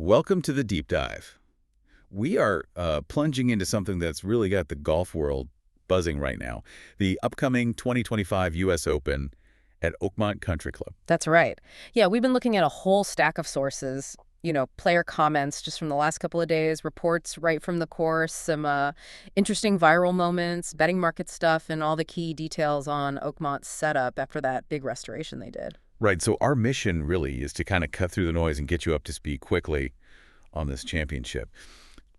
Welcome to the deep dive. We are plunging into something that's really got the golf world buzzing right now, the upcoming 2025 U.S. Open at Oakmont Country Club. That's right. Yeah, we've been looking at a whole stack of sources, player comments just from the last couple of days, reports right from the course, some interesting viral moments, betting market stuff, and all the key details on Oakmont's setup after that big restoration they did. Right, so our mission really is to kind of cut through the noise and get you up to speed quickly on this championship.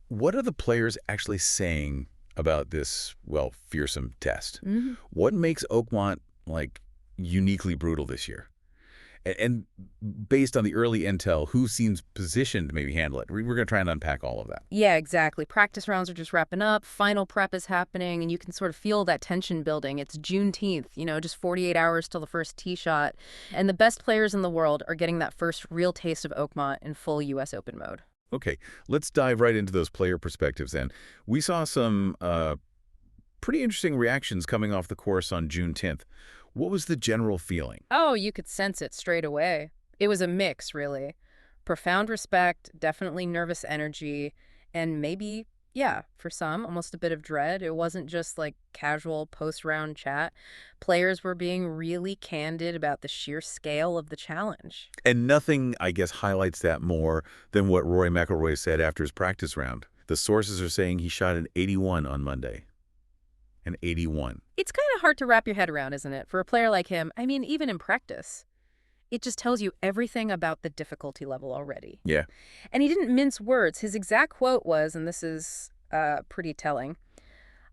What are the players actually saying about this, well, fearsome test? What makes Oakmont, uniquely brutal this year? And based on the early intel, who seems positioned to maybe handle it? We're going to try and unpack all of that. Yeah, exactly. Practice rounds are just wrapping up. Final prep is happening, and you can sort of feel that tension building. It's Juneteenth, just 48 hours till the first tee shot. And the best players in the world are getting that first real taste of Oakmont in full U.S. Open mode. Okay, let's dive right into those player perspectives then. We saw some pretty interesting reactions coming off the course on June 10th. What was the general feeling? Oh, you could sense it straight away. It was a mix, really. Profound respect, definitely nervous energy, and maybe, yeah, for some, almost a bit of dread. It wasn't just like casual post-round chat. Players were being really candid about the sheer scale of the challenge. And nothing, I guess, highlights that more than what Rory McIlroy said after his practice round. The sources are saying he shot an 81 on Monday. An 81. It's kind of hard to wrap your head around, isn't it? For a player like him, I mean, even in practice. It just tells you everything about the difficulty level already. Yeah. And he didn't mince words. His exact quote was, and this is pretty telling,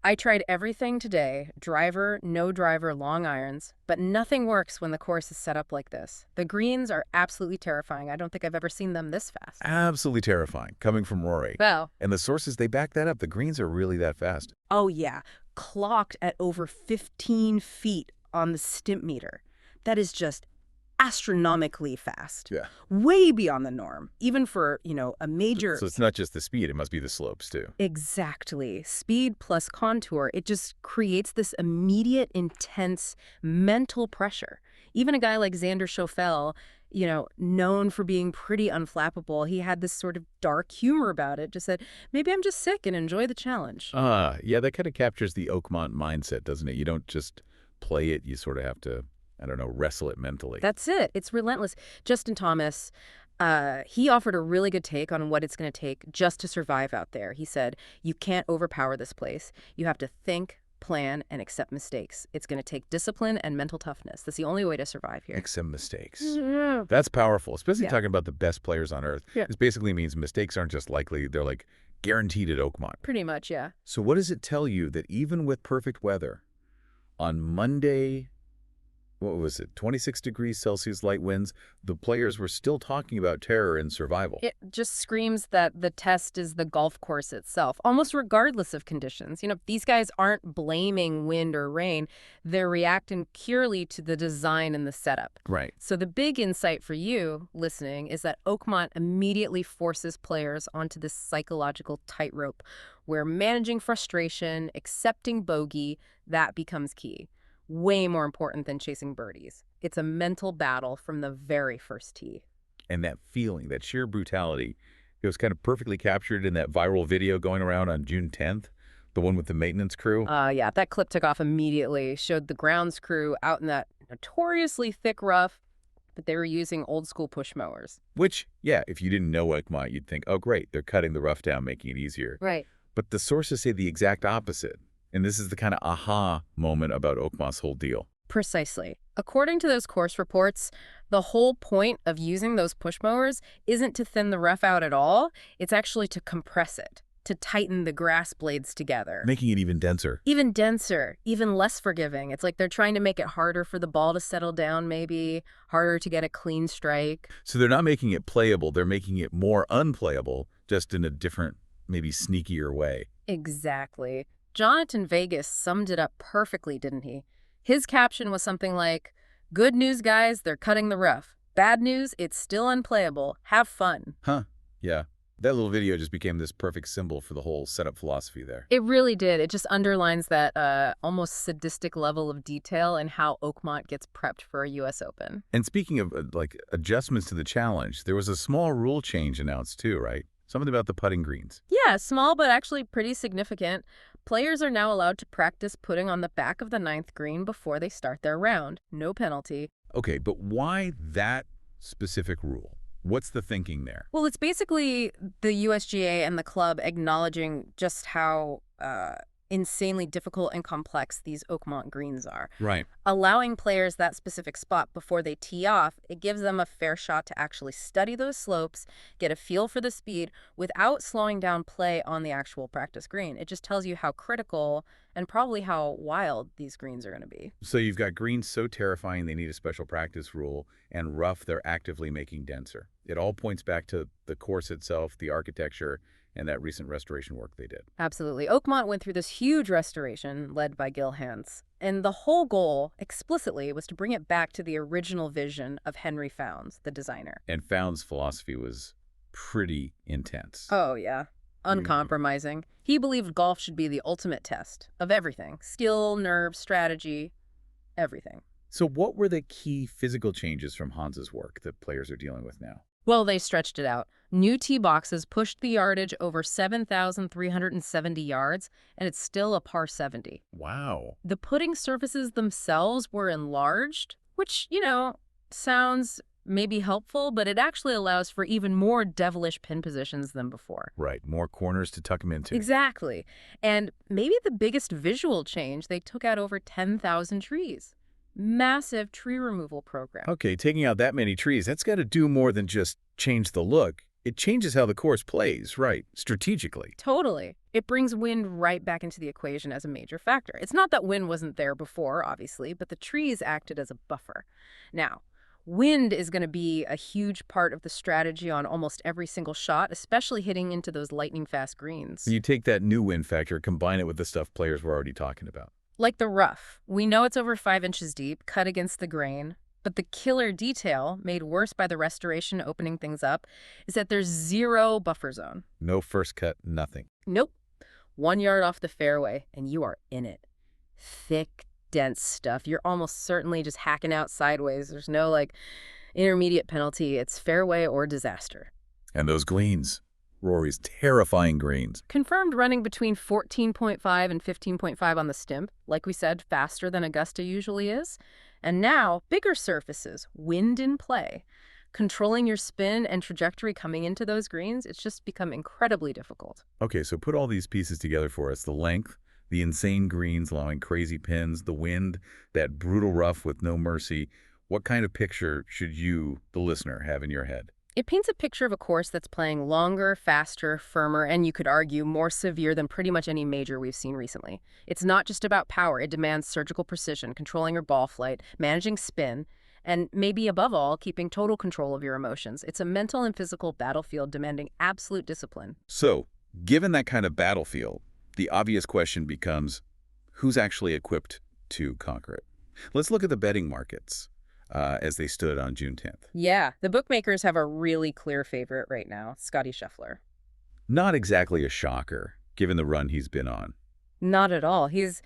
"I tried everything today, driver, no driver, long irons, but nothing works when the course is set up like this. The greens are absolutely terrifying. I don't think I've ever seen them this fast." Absolutely terrifying, coming from Rory. Well. And the sources, they back that up. The greens are really that fast. Oh, yeah. Clocked at over 15 feet on the Stimpmeter. That is just astronomically fast. Yeah. Way beyond the norm, even for, a major... So it's not just the speed, it must be the slopes too. Exactly. Speed plus contour, it just creates this immediate, intense mental pressure. Even a guy like Xander Schauffele, known for being pretty unflappable, he had this sort of dark humor about it, just said, maybe I'm just sick and enjoy the challenge. Yeah, that kind of captures the Oakmont mindset, doesn't it? You don't just play it, you sort of have to, wrestle it mentally. That's it. It's relentless. Justin Thomas, he offered a really good take on what it's going to take just to survive out there. He said, you can't overpower this place. You have to think, plan, and accept mistakes. It's going to take discipline and mental toughness. That's the only way to survive here. Accept mistakes. That's powerful, especially talking about the best players on earth. Yeah. This basically means mistakes aren't just likely, they're guaranteed at Oakmont. Pretty much, yeah. So what does it tell you that even with perfect weather, on Monday, what was it, 26 degrees Celsius light winds, the players were still talking about terror and survival? It just screams that the test is the golf course itself, almost regardless of conditions. These guys aren't blaming wind or rain. They're reacting purely to the design and the setup. Right. So the big insight for you listening is that Oakmont immediately forces players onto this psychological tightrope where managing frustration, accepting bogey, that becomes key. Way more important than chasing birdies. It's a mental battle from the very first tee. And that feeling, that sheer brutality, it was kind of perfectly captured in that viral video going around on June 10th, the one with the maintenance crew. Yeah, that clip took off immediately. Showed the grounds crew out in that notoriously thick rough, but they were using old school push mowers. Which, yeah, if you didn't know Oakmont, you'd think, oh, great, they're cutting the rough down, making it easier. Right. But the sources say the exact opposite. And this is the kind of aha moment about Oakmont's whole deal. Precisely. According to those course reports, the whole point of using those push mowers isn't to thin the rough out at all. It's actually to compress it, to tighten the grass blades together. Making it even denser. Even denser, even less forgiving. It's like they're trying to make it harder for the ball to settle down, maybe, harder to get a clean strike. So they're not making it playable, they're making it more unplayable, just in a different, maybe sneakier way. Exactly. Jonathan Vegas summed it up perfectly, didn't he? His caption was something like, "Good news, guys, they're cutting the rough. Bad news, it's still unplayable. Have fun." Huh. Yeah. That little video just became this perfect symbol for the whole setup philosophy there. It really did. It just underlines that almost sadistic level of detail and how Oakmont gets prepped for a U.S. Open. And speaking of like adjustments to the challenge, there was a small rule change announced too, right? Something about the putting greens. Yeah, small but actually pretty significant. Players are now allowed to practice putting on the back of the ninth green before they start their round. No penalty. Okay, but why that specific rule? What's the thinking there? Well, it's basically the USGA and the club acknowledging just how insanely difficult and complex these Oakmont greens are. Right. Allowing players that specific spot before they tee off, it gives them a fair shot to actually study those slopes, get a feel for the speed without slowing down play on the actual practice green. It just tells you how critical and probably how wild these greens are going to be. So you've got greens so terrifying they need a special practice rule, and rough they're actively making denser. It all points back to the course itself, the architecture, and that recent restoration work they did. Absolutely. Oakmont went through this huge restoration led by Gil Hanse. And the whole goal, explicitly, was to bring it back to the original vision of Henry Fownes, the designer. And Fownes' philosophy was pretty intense. Oh, yeah. Uncompromising. He believed golf should be the ultimate test of everything. Skill, nerve, strategy, everything. So what were the key physical changes from Hans's work that players are dealing with now? Well, they stretched it out. New tee boxes pushed the yardage over 7,370 yards, and it's still a par 70. Wow. The putting surfaces themselves were enlarged, which, sounds maybe helpful, but it actually allows for even more devilish pin positions than before. Right, more corners to tuck them into. Exactly. And maybe the biggest visual change, they took out over 10,000 trees. Massive tree removal program. Okay, taking out that many trees, that's got to do more than just change the look. It changes how the course plays, right, strategically. Totally. It brings wind right back into the equation as a major factor. It's not that wind wasn't there before, obviously, but the trees acted as a buffer. Now, wind is going to be a huge part of the strategy on almost every single shot, especially hitting into those lightning-fast greens. You take that new wind factor, combine it with the stuff players were already talking about. Like the rough. We know it's over 5 inches deep, cut against the grain, but the killer detail, made worse by the restoration opening things up, is that there's zero buffer zone. No first cut, nothing. Nope. 1 yard off the fairway, and you are in it. Thick, dense stuff. You're almost certainly just hacking out sideways. There's no, intermediate penalty. It's fairway or disaster. And those greens. Rory's terrifying greens. Confirmed running between 14.5 and 15.5 on the Stimp. Like we said, faster than Augusta usually is. And now, bigger surfaces, wind in play. Controlling your spin and trajectory coming into those greens, it's just become incredibly difficult. Okay, so put all these pieces together for us. The length, the insane greens allowing crazy pins, the wind, that brutal rough with no mercy. What kind of picture should you, the listener, have in your head? It paints a picture of a course that's playing longer, faster, firmer, and you could argue more severe than pretty much any major we've seen recently. It's not just about power. It demands surgical precision, controlling your ball flight, managing spin, and maybe above all, keeping total control of your emotions. It's a mental and physical battlefield demanding absolute discipline. So, given that kind of battlefield, the obvious question becomes, who's actually equipped to conquer it? Let's look at the betting markets. As they stood on June 10th. Yeah, the bookmakers have a really clear favorite right now, Scottie Scheffler. Not exactly a shocker, given the run he's been on. Not at all. He's,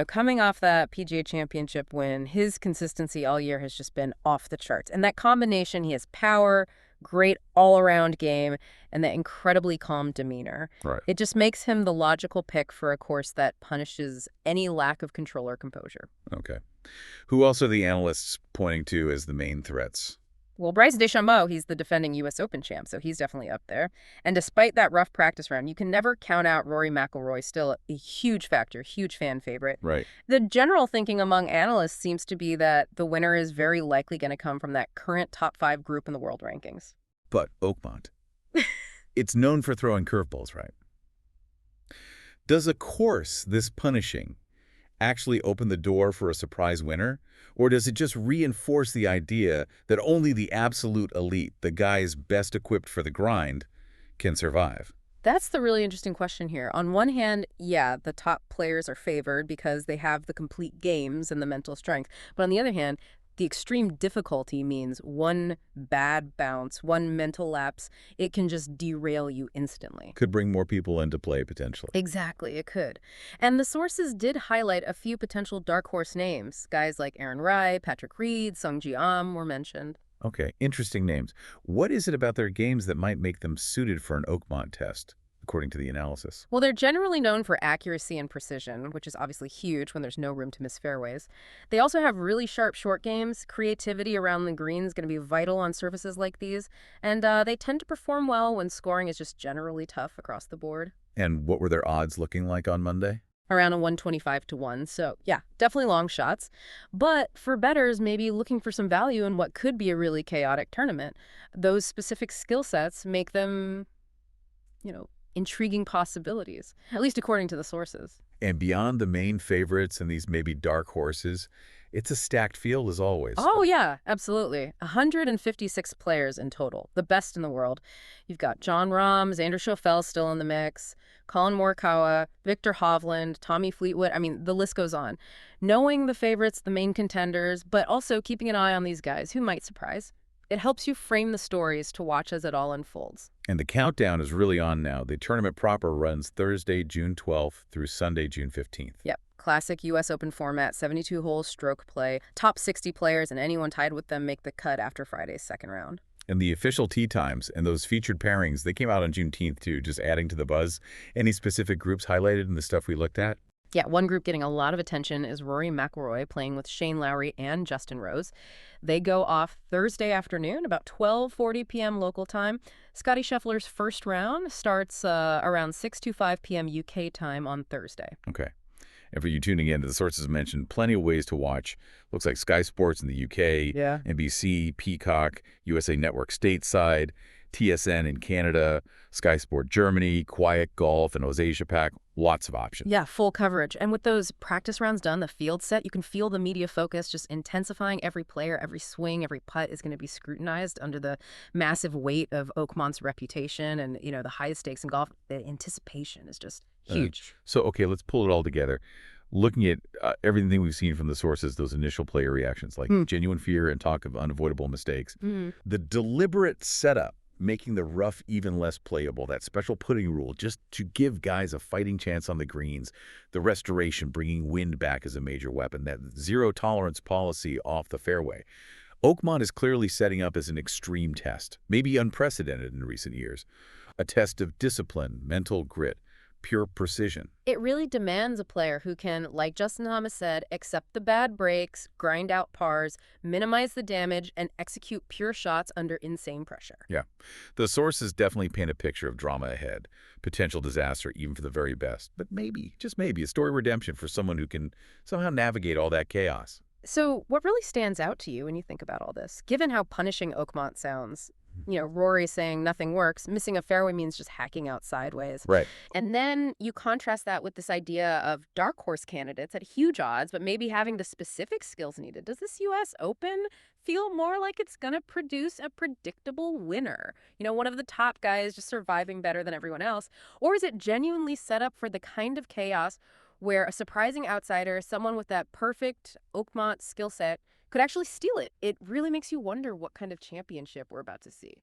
coming off that PGA Championship win, his consistency all year has just been off the charts. And that combination, he has power, great all-around game, and that incredibly calm demeanor. Right. It just makes him the logical pick for a course that punishes any lack of control or composure. Okay. Who else are the analysts pointing to as the main threats? Well, Bryce DeChambeau, he's the defending U.S. Open champ, so he's definitely up there. And despite that rough practice round, you can never count out Rory McIlroy, still a huge factor, huge fan favorite. Right. The general thinking among analysts seems to be that the winner is very likely going to come from that current top 5 group in the world rankings. But Oakmont. It's known for throwing curveballs, right? Does a course this punishing actually open the door for a surprise winner? Or does it just reinforce the idea that only the absolute elite, the guys best equipped for the grind, can survive? That's the really interesting question here. On one hand, yeah, the top players are favored because they have the complete games and the mental strength. But on the other hand, The extreme difficulty means one bad bounce, one mental lapse, it can just derail you instantly. Could bring more people into play, potentially. Exactly, it could. And the sources did highlight a few potential dark horse names. Guys like Aaron Rai, Patrick Reed, Sung Ji Am were mentioned. Okay, interesting names. What is it about their games that might make them suited for an Oakmont test, according to the analysis? Well, they're generally known for accuracy and precision, which is obviously huge when there's no room to miss fairways. They also have really sharp short games. Creativity around the green is going to be vital on surfaces like these. And they tend to perform well when scoring is just generally tough across the board. And what were their odds looking like on Monday? Around a 125 to 1. So, yeah, definitely long shots. But for bettors, maybe looking for some value in what could be a really chaotic tournament, those specific skill sets make them, intriguing possibilities, at least according to the sources. And beyond the main favorites and these maybe dark horses, it's a stacked field as always. Oh, yeah, absolutely. 156 players in total, the best in the world. You've got Jon Rahm, Xander Schauffele still in the mix, Colin Morikawa, Victor Hovland, Tommy Fleetwood. I mean, the list goes on. Knowing the favorites, the main contenders, but also keeping an eye on these guys who might surprise. It helps you frame the stories to watch as it all unfolds. And the countdown is really on now. The tournament proper runs Thursday, June 12th through Sunday, June 15th. Yep. Classic U.S. Open format, 72-hole stroke play. Top 60 players and anyone tied with them make the cut after Friday's second round. And the official tee times and those featured pairings, they came out on Juneteenth too, just adding to the buzz. Any specific groups highlighted in the stuff we looked at? Yeah, one group getting a lot of attention is Rory McIlroy playing with Shane Lowry and Justin Rose. They go off Thursday afternoon, about 12:40 p.m. local time. Scottie Scheffler's first round starts around 6:25 p.m. UK time on Thursday. Okay. And for you tuning in, the sources mentioned plenty of ways to watch. Looks like Sky Sports in the UK, Yeah. NBC, Peacock, USA Network stateside, TSN in Canada, Sky Sport Germany, Quiet Golf, and Oase Pack. Lots of options. Yeah, full coverage. And with those practice rounds done, the field set, you can feel the media focus just intensifying. Every player, every swing, every putt is going to be scrutinized under the massive weight of Oakmont's reputation and, the highest stakes in golf. The anticipation is just huge. So, okay, let's pull it all together. Looking at everything we've seen from the sources, those initial player reactions, like genuine fear and talk of unavoidable mistakes, the deliberate setup, making the rough even less playable, that special putting rule just to give guys a fighting chance on the greens, the restoration, bringing wind back as a major weapon, that zero-tolerance policy off the fairway. Oakmont is clearly setting up as an extreme test, maybe unprecedented in recent years, a test of discipline, mental grit, pure precision. It really demands a player who can, like Justin Thomas said, accept the bad breaks, grind out pars, minimize the damage, and execute pure shots under insane pressure. Yeah. The sources definitely paint a picture of drama ahead, potential disaster even for the very best, but maybe, just maybe, a story of redemption for someone who can somehow navigate all that chaos. So what really stands out to you when you think about all this? Given how punishing Oakmont sounds, Rory saying nothing works, missing a fairway means just hacking out sideways. Right. And then you contrast that with this idea of dark horse candidates at huge odds, but maybe having the specific skills needed. Does this U.S. Open feel more like it's going to produce a predictable winner? One of the top guys just surviving better than everyone else? Or is it genuinely set up for the kind of chaos where a surprising outsider, someone with that perfect Oakmont skill set, could actually steal it? It really makes you wonder what kind of championship we're about to see.